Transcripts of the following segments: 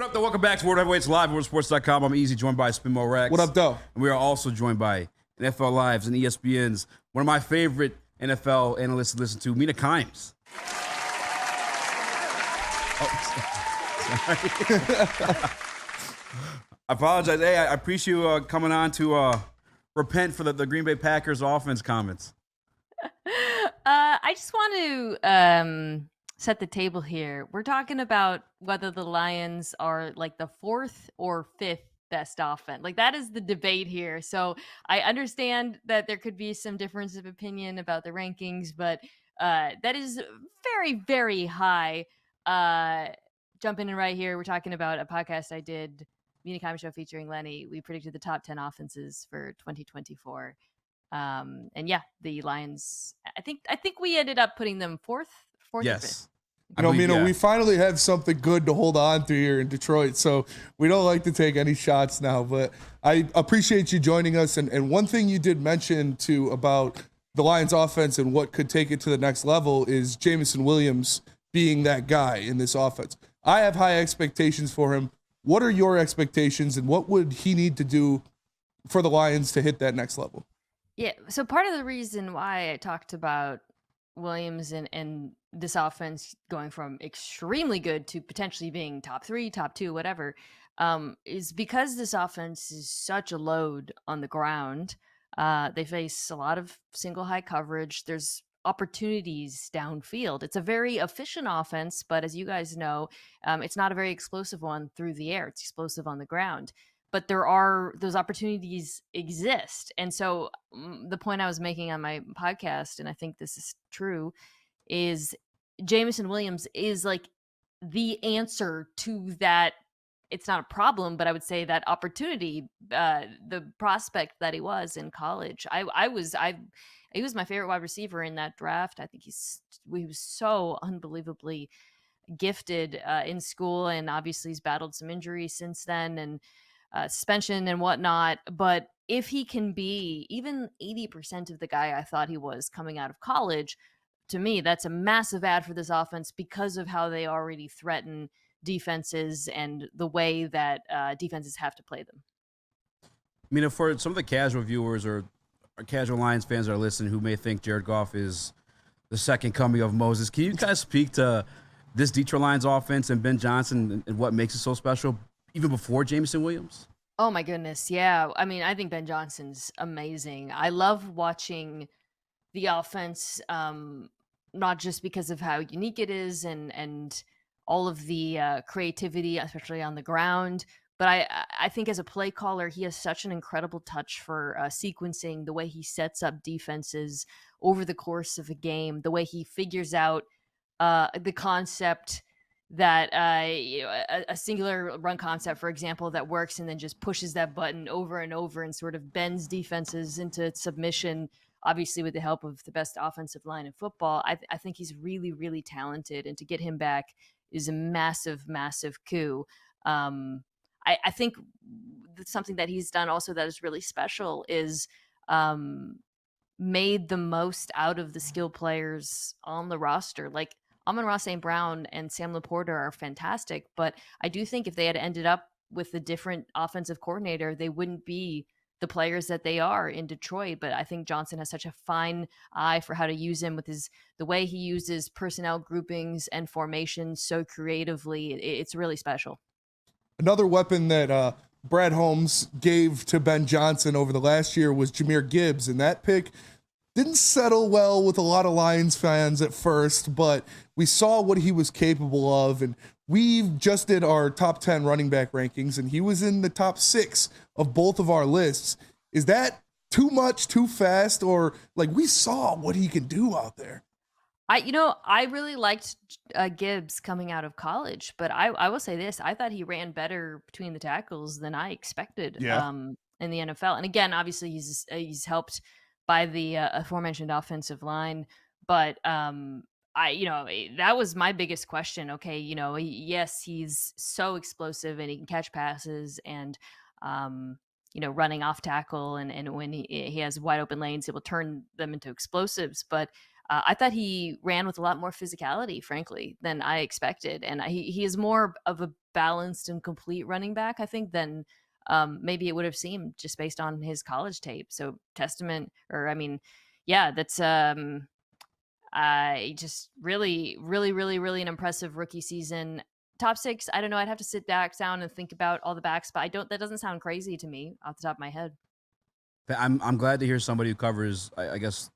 What up, though? Welcome back to World Heavyweights Live, WorldSports.com. I'm Easy, joined by Spinmo Rex. What up, though? And we are also joined by NFL Lives and ESPN's one of my favorite NFL analysts to listen to, Mina KIMES. I apologize. Hey, I appreciate you coming on to repent for the Green Bay Packers offense comments. I just want to set the table here. We're talking about whether the Lions are like the fourth or fifth best offense. Like, that is the debate here. So I understand that there could be some difference of opinion about the rankings, but that is very, very high. Jumping in right here, we're talking about a podcast I did, Mina KIMES Show featuring Lenny. We predicted the top 10 offenses for 2024. And yeah, the Lions, I think we ended up putting them fourth Yes. or fifth. Mina, we finally have something good to hold on to here in Detroit, so we don't like to take any shots now, but I appreciate you joining us. And one thing you did mention too about the Lions offense and what could take it to the next level is Jameson Williams being that guy in this offense. I have high expectations for him. What are your expectations, and what would he need to do for the Lions to hit that next level? Yeah, so part of the reason why I talked about Williams and this offense going from extremely good to potentially being top 3, top 2, whatever, is because this offense is such a load on the ground. They face a lot of single high coverage. There's opportunities downfield. It's a very efficient offense, but as you guys know, it's not a very explosive one through the air. It's explosive on the ground. But those opportunities exist. And so the point I was making on my podcast, and I think this is true, is Jameson Williams is like the answer to that. It's not a problem, but I would say that opportunity, the prospect that he was in college. He was my favorite wide receiver in that draft. I think he was so unbelievably gifted in school, and obviously he's battled some injuries since then, and suspension and whatnot. But if he can be even 80% of the guy I thought he was coming out of college, to me, that's a massive add for this offense because of how they already threaten defenses and the way that defenses have to play them. I mean, for some of the casual viewers or casual Lions fans that are listening who may think Jared Goff is the second coming of Moses, can you guys speak to this Detroit Lions offense and Ben Johnson and what makes it so special, even before Jameson Williams? Oh my goodness, yeah. I mean, I think Ben Johnson's amazing. I love watching the offense, not just because of how unique it is and all of the creativity, especially on the ground, but I think as a play caller, he has such an incredible touch for sequencing, the way he sets up defenses over the course of a game, the way he figures out the concept that a singular run concept, for example, that works and then just pushes that button over and over and sort of bends defenses into submission, obviously with the help of the best offensive line in football. I think he's really, really talented, and to get him back is a massive, massive coup. I think something that he's done also that is really special is made the most out of the skill players on the roster. Like, Amon-Ra St. Brown and Sam Laporta are fantastic, but I do think if they had ended up with a different offensive coordinator, they wouldn't be the players that they are in Detroit. But I think Johnson has such a fine eye for how to use him with the way he uses personnel groupings and formations so creatively. It's really special. Another weapon that Brad Holmes gave to Ben Johnson over the last year was Jahmyr Gibbs, and that pick didn't settle well with a lot of Lions fans at first, but we saw what he was capable of, and we just did our top 10 running back rankings, and he was in the top 6 of both of our lists. Is that too much, too fast, or like we saw what he can do out there? I really liked Gibbs coming out of college, but I will say this: I thought he ran better between the tackles than I expected in the NFL. And again, obviously he's helped by the aforementioned offensive line, but that was my biggest question. Okay, yes, he's so explosive and he can catch passes and running off tackle, and when he has wide open lanes, he will turn them into explosives. But I thought he ran with a lot more physicality, frankly, than I expected. And he is more of a balanced and complete running back, I think, than maybe it would have seemed just based on his college tape. So testament, or I mean, yeah, that's just really, really, really, really an impressive rookie season. Top 6, I don't know. I'd have to sit back down and think about all the backs, but that doesn't sound crazy to me off the top of my head. I'm glad to hear somebody who covers, I guess,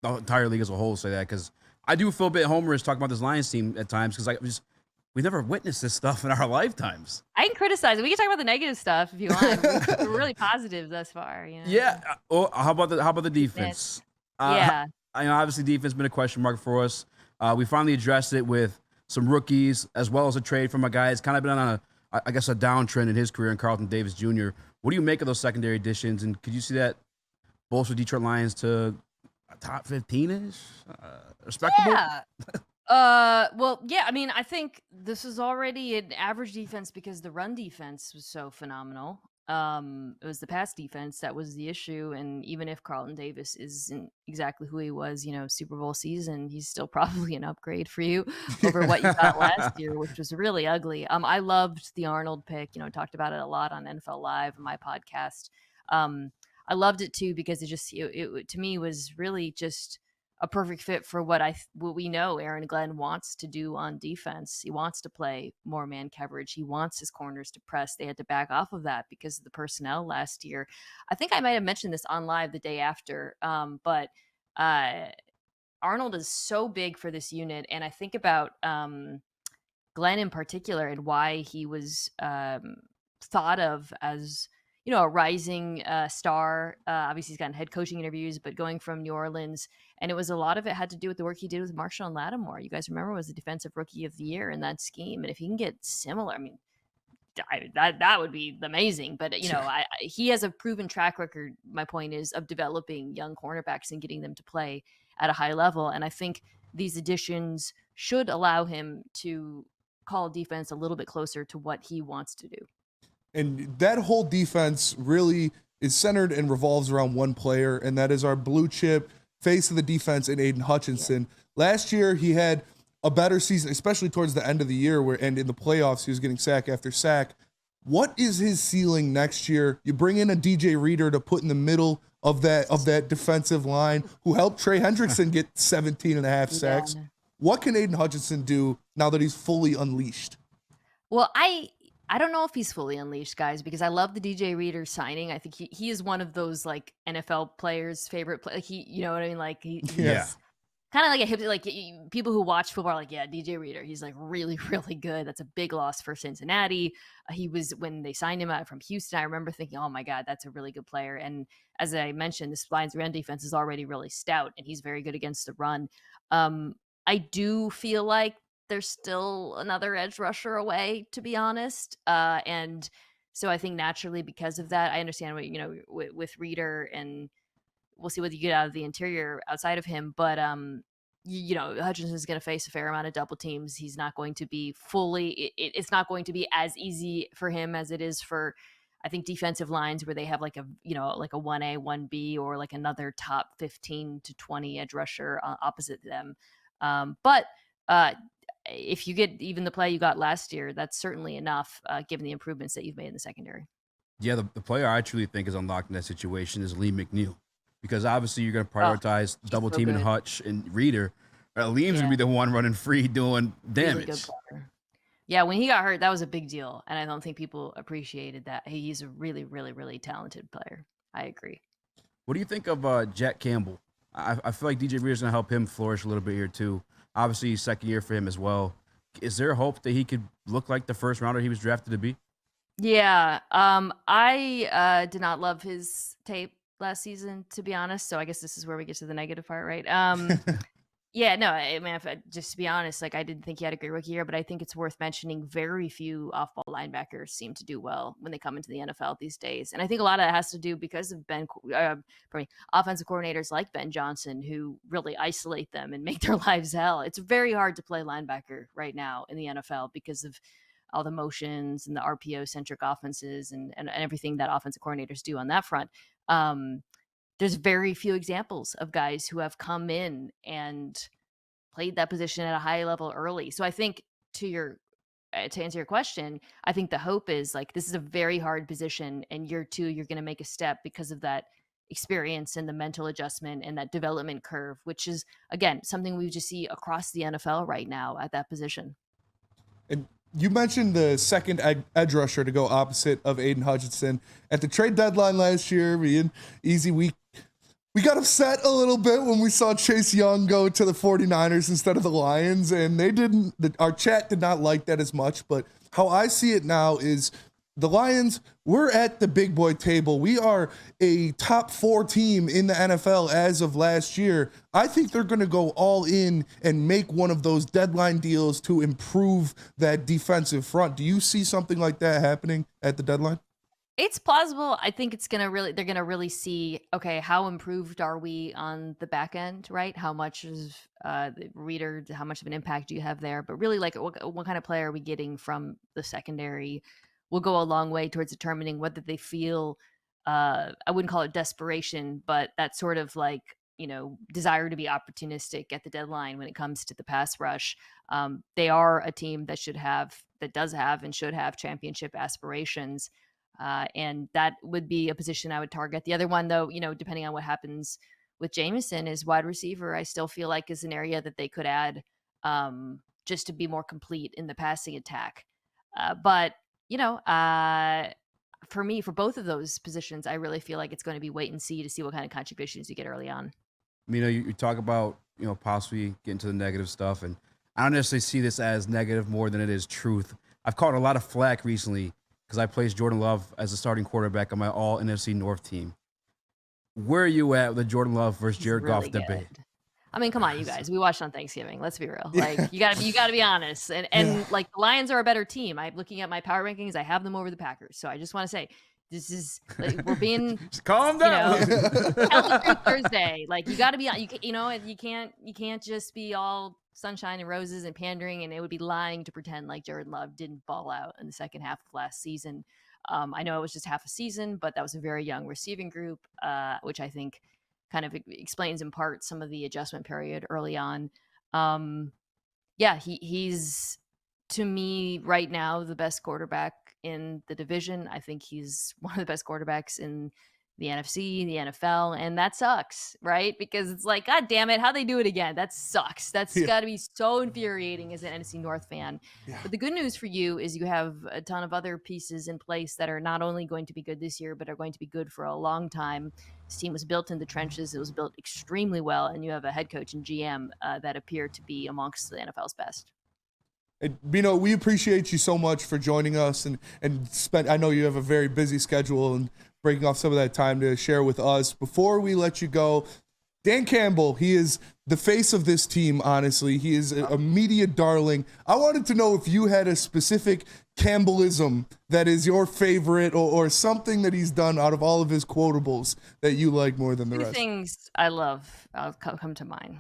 the entire league as a whole say that, because I do feel a bit homerish talking about this Lions team at times, because we've never witnessed this stuff in our lifetimes. I can criticize it. We can talk about the negative stuff if you want. We're really positive thus far. You know? Yeah. Oh, how about the defense? Yeah. I know obviously defense has been a question mark for us. We finally addressed it with some rookies as well as a trade from a guy that's kind of been on a downtrend in his career in Carlton Davis Jr. What do you make of those secondary additions? And could you see that bolster Detroit Lions to a top 15-ish? Respectable? Yeah. Well, yeah, I mean, I think this is already an average defense because the run defense was so phenomenal. It was the pass defense that was the issue, and even if Carlton Davis isn't exactly who he was, Super Bowl season, he's still probably an upgrade for you over what you got last year, which was really ugly. I loved the Arnold pick. Talked about it a lot on NFL Live, my podcast. I loved it too because it to me was really just a perfect fit for what we know Aaron Glenn wants to do on defense. He wants to play more man coverage. He wants his corners to press. They had to back off of that because of the personnel last year. I think I might have mentioned this on live the day after, but Arnold is so big for this unit. And I think about Glenn in particular and why he was thought of as a rising star. Obviously, he's gotten head coaching interviews, but going from New Orleans, and a lot of it had to do with the work he did with Marshawn Lattimore. You guys remember, was the defensive rookie of the year in that scheme, and if he can get similar, I mean, that would be amazing. But he has a proven track record. My point is of developing young cornerbacks and getting them to play at a high level, and I think these additions should allow him to call defense a little bit closer to what he wants to do. And that whole defense really is centered and revolves around one player, and that is our blue chip face of the defense in Aiden Hutchinson. Yeah. Last year, he had a better season, especially towards the end of the year, and in the playoffs, he was getting sack after sack. What is his ceiling next year? You bring in a DJ Reader to put in the middle of that defensive line, who helped Trey Hendrickson get 17 and a half sacks. Yeah. What can Aiden Hutchinson do now that he's fully unleashed? Well, I don't know if he's fully unleashed, guys, because I love the DJ Reader signing. I think he is one of those like NFL players' favorite play. Like you know what I mean? Like he's kind of like a hip, like people who watch football are like, yeah, DJ Reader. He's like really, really good. That's a big loss for Cincinnati. He was, when they signed him out from Houston, I remember thinking, oh my God, that's a really good player. And as I mentioned, this Lions run defense is already really stout, and he's very good against the run. I do feel like there's still another edge rusher away, to be honest. And so I think naturally because of that, I understand what, with Reader, and we'll see what you get out of the interior outside of him. But, Hutchinson is going to face a fair amount of double teams. He's not going to be it's not going to be as easy for him as it is for, I think, defensive lines where they have like a 1A, 1B, or like another top 15 to 20 edge rusher opposite them. But if you get even the play you got last year, that's certainly enough, given the improvements that you've made in the secondary. Yeah, the player I truly think is unlocked in that situation is Lee McNeil, because obviously you're going to prioritize double teaming Hutch and Reader. Liam's going to be the one running free doing damage. Yeah, when he got hurt, that was a big deal, and I don't think people appreciated that. He's a really, really, really talented player. I agree. What do you think of Jack Campbell? I feel like DJ Reader's going to help him flourish a little bit here too. Obviously, second year for him as well. Is there hope that he could look like the first rounder he was drafted to be? Yeah. I did not love his tape last season, to be honest. So I guess this is where we get to the negative part, right? Yeah, no, I mean, just to be honest, like I didn't think he had a great rookie year, but I think it's worth mentioning very few off-ball linebackers seem to do well when they come into the NFL these days. And I think a lot of that has to do because of offensive coordinators like Ben Johnson, who really isolate them and make their lives hell. It's very hard to play linebacker right now in the NFL because of all the motions and the RPO-centric offenses and everything that offensive coordinators do on that front. there's very few examples of guys who have come in and played that position at a high level early. So I think to answer your question, I think the hope is like this is a very hard position, and year 2 you're going to make a step because of that experience and the mental adjustment and that development curve, which is again something we just see across the NFL right now at that position. And you mentioned the second edge rusher to go opposite of Aiden Hutchinson at the trade deadline last year. Being easy, we got upset a little bit when we saw Chase Young go to the 49ers instead of the Lions, and our chat did not like that as much. But how I see it now is the Lions, we're at the big boy table. We are a top 4 team in the NFL as of last year. I think they're going to go all in and make one of those deadline deals to improve that defensive front. Do you see something like that happening at the deadline? It's plausible. I think they're going to really see, okay, how improved are we on the back end, right? How much is the reader, how much of an impact do you have there? But really, like, what kind of player are we getting from the secondary will go a long way towards determining whether they feel, I wouldn't call it desperation, but that sort of like, desire to be opportunistic at the deadline when it comes to the pass rush. They are a team that does have and should have championship aspirations. And that would be a position I would target. The other one, though, depending on what happens with Jameson, is wide receiver. I still feel like is an area that they could add just to be more complete in the passing attack. But for me, for both of those positions, I really feel like it's going to be wait and see to see what kind of contributions you get early on. Mina, you talk about, possibly getting to the negative stuff, and I don't necessarily see this as negative more than it is truth. I've caught a lot of flack recently because I placed Jordan Love as a starting quarterback on my all NFC North team. Where are you at with the Jordan Love versus Jared Goff debate? I mean, come on, you guys. We watched on Thanksgiving. Let's be real. Like, you gotta be honest. And like the Lions are a better team. I'm looking at my power rankings. I have them over the Packers. So I just want to say, this is like, we're being just calm down. Tell through Thursday. Like, you gotta be, you can't just be all sunshine and roses and pandering, and it would be lying to pretend like Jared Love didn't ball out in the second half of last season. I know it was just half a season, but that was a very young receiving group, which I think kind of explains in part some of the adjustment period early on. He's to me right now the best quarterback in the division. I think he's one of the best quarterbacks in the NFC, the NFL, and that sucks, right? Because it's like, God damn it, how'd they do it again? That sucks. That's got to be so infuriating as an NFC North fan. Yeah. But the good news for you is you have a ton of other pieces in place that are not only going to be good this year, but are going to be good for a long time. This team was built in the trenches. It was built extremely well, and you have a head coach and GM that appear to be amongst the NFL's best. And, we appreciate you so much for joining us and I know you have a very busy schedule and breaking off some of that time to share with us. Before we let you go, Dan Campbell, he is the face of this team, honestly. He is a media darling. I wanted to know if you had a specific Campbellism that is your favorite or something that he's done out of all of his quotables that you like more than the rest. Two things I love I'll come to mind.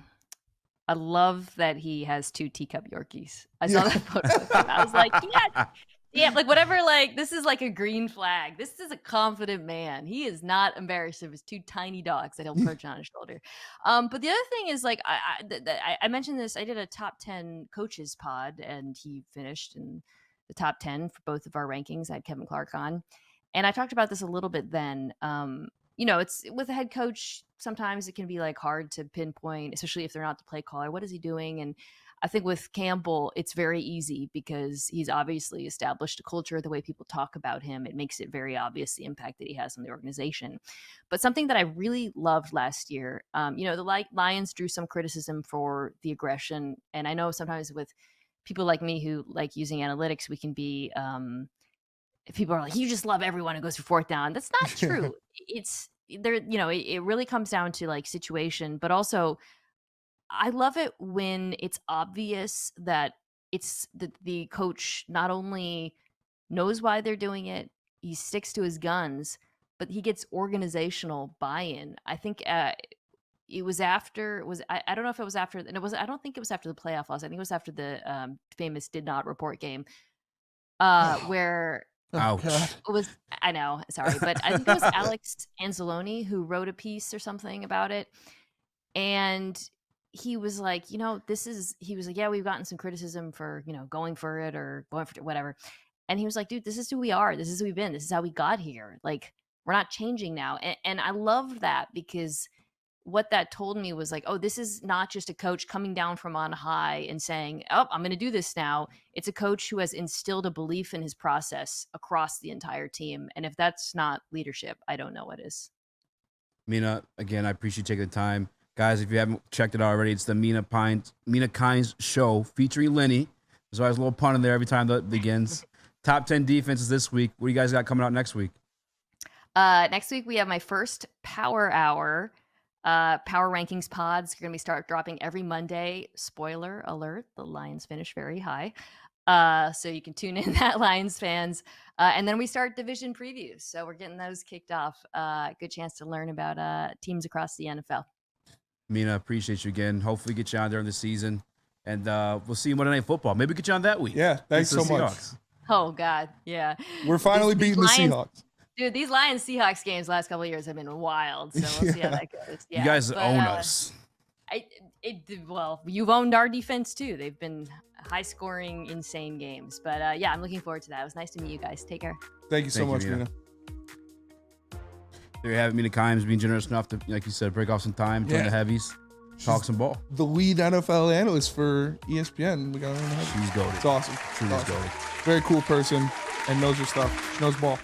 I love that he has 2 teacup Yorkies. I saw that photo of him. I was like, yes. Yeah, like whatever, like this is like a green flag. This is a confident man. He is not embarrassed of his 2 tiny dogs that he'll perch on his shoulder. But the other thing is like I mentioned this. I did a top 10 coaches pod, and he finished in the top 10 for both of our rankings. I had Kevin Clark on, and I talked about this a little bit then. It's with a head coach. Sometimes it can be like hard to pinpoint, especially if they're not the play caller. What is he doing? And I think with Campbell, it's very easy because he's obviously established a culture, the way people talk about him. It makes it very obvious the impact that he has on the organization. But something that I really loved last year, the Lions drew some criticism for the aggression. And I know sometimes with people like me who like using analytics, we can be, people are like, you just love everyone who goes for 4th down. That's not true. It's there, it really comes down to like situation, but also I love it when it's obvious that it's the coach not only knows why they're doing it, he sticks to his guns, but he gets organizational buy-in. I think it was after I don't know if it was after, and I don't think it was after the playoff loss. I think it was after the famous did not report game where Ouch. God. It was, I know, sorry, but I think it was Alex Anzalone who wrote a piece or something about it. And he was like, he was like, yeah, we've gotten some criticism for, going for it or going for whatever. And he was like, dude, this is who we are. This is who we've been. This is how we got here. Like, we're not changing now. And I loved that, because what that told me was like, oh, this is not just a coach coming down from on high and saying, oh, I'm going to do this now. It's a coach who has instilled a belief in his process across the entire team. And if that's not leadership, I don't know what is. Mina, again, I appreciate you taking the time. Guys, if you haven't checked it out already, it's the Mina KIMES show featuring Lenny. There's always a little pun in there every time that begins. Top 10 defenses this week. What do you guys got coming out next week? Next week, we have my first Power Hour. Power Rankings pods are going to be start dropping every Monday. Spoiler alert, the Lions finish very high. So you can tune in that, Lions fans. And then we start division previews. So we're getting those kicked off. Good chance to learn about teams across the NFL. Mina, appreciate you again. Hopefully get you on during the season. And we'll see you Monday Night Football. Maybe get you on that week. Yeah, thanks so much. Seahawks. Oh, God. Yeah. We're finally beating the Seahawks. Dude, these Lions-Seahawks games last couple of years have been wild, so we'll see how that goes. Yeah, you guys own us. Well, you've owned our defense, too. They've been high-scoring, insane games. But, yeah, I'm looking forward to that. It was nice to meet you guys. Take care. Thank you so much, Mina. There you have it, Mina KIMES being generous enough to, like you said, break off some time, join the heavies, talk some ball. The lead NFL analyst for ESPN. We got her in the head. She's goated. It's awesome. She's goated. Very cool person and knows her stuff. She knows ball.